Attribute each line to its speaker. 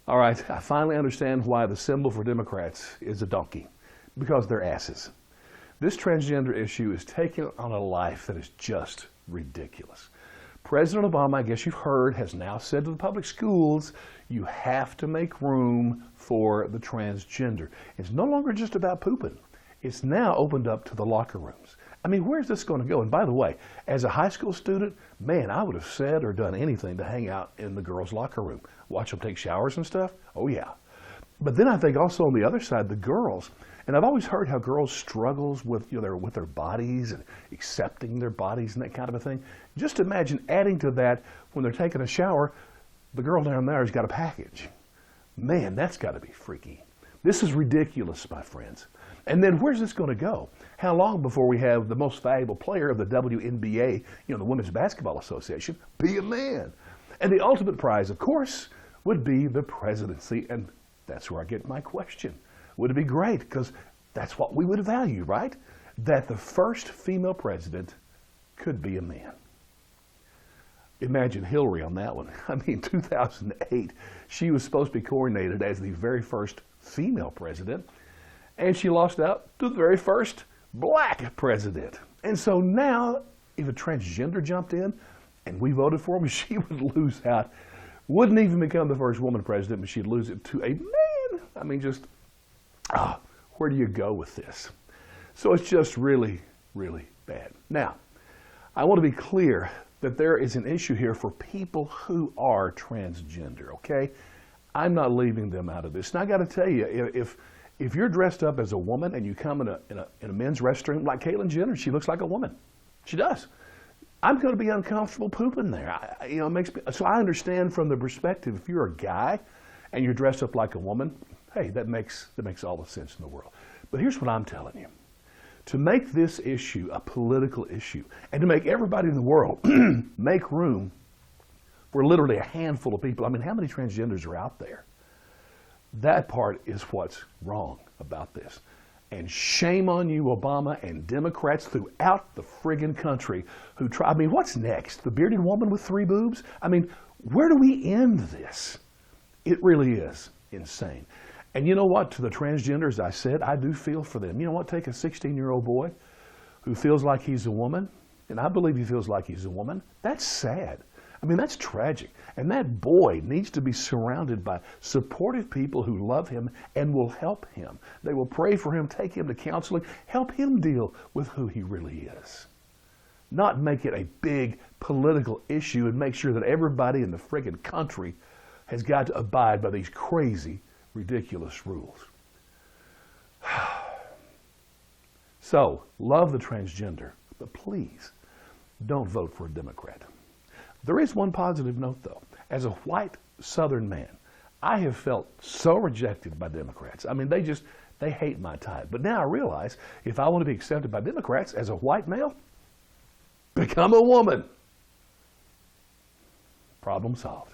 Speaker 1: All right, I finally understand why the symbol for Democrats is a donkey, because they're asses. This transgender issue is taking on a life that is just ridiculous. President Obama, I guess you've heard, has now said to the public schools, you have to make room for the transgender. It's no longer just about pooping. It's now opened up to the locker rooms. I mean, where's this going to go? And by the way, as a high school student, man, I would have said or done anything to hang out in the girls' locker room. Watch them take showers and stuff. Oh, yeah. But then I think also on the other side, the girls, and I've always heard how girls struggles with, with their bodies and accepting their bodies and that kind of a thing. Just imagine adding to that when they're taking a shower, the girl down there has got a package. Man, that's got to be freaky. This is ridiculous, my friends. And then where's this going to go? How long before we have the most valuable player of the WNBA, the Women's Basketball Association, be a man? And the ultimate prize, of course, would be the presidency. And that's where I get my question. Would it be great? Because that's what we would value, right? That the first female president could be a man. Imagine Hillary on that one. I mean, 2008, she was supposed to be coronated as the very first female president, and she lost out to the very first black president. And so now, if a transgender jumped in and we voted for him, she would lose out. Wouldn't even become the first woman president, but she'd lose it to a man. I mean, just, where do you go with this? So it's just really, really bad. Now, I want to be clear that there is an issue here for people who are transgender, okay? I'm not leaving them out of this. And I got to tell you, if you're dressed up as a woman and you come in a men's restroom, like Caitlyn Jenner, she looks like a woman. She does. I'm going to be uncomfortable pooping there. It makes me, so I understand from the perspective, if you're a guy and you're dressed up like a woman, hey, that makes all the sense in the world. But here's what I'm telling you. To make this issue a political issue and to make everybody in the world make room for literally a handful of people. I mean, how many transgenders are out there? That part is what's wrong about this. And shame on you, Obama and Democrats throughout the friggin' country who try. I mean, what's next? The bearded woman with 3 boobs? I mean, where do we end this? It really is insane. And you know what? To the transgenders, I said, I do feel for them. You know what? Take a 16-year-old boy who feels like he's a woman, and I believe he feels like he's a woman. That's sad. I mean, that's tragic. And that boy needs to be surrounded by supportive people who love him and will help him. They will pray for him, take him to counseling, help him deal with who he really is. Not make it a big political issue and make sure that everybody in the friggin' country has got to abide by these crazy, ridiculous rules. So, love the transgender, but please don't vote for a Democrat. There is one positive note, though. As a white Southern man, I have felt so rejected by Democrats. I mean, they hate my type. But now I realize if I want to be accepted by Democrats as a white male, become a woman. Problem solved.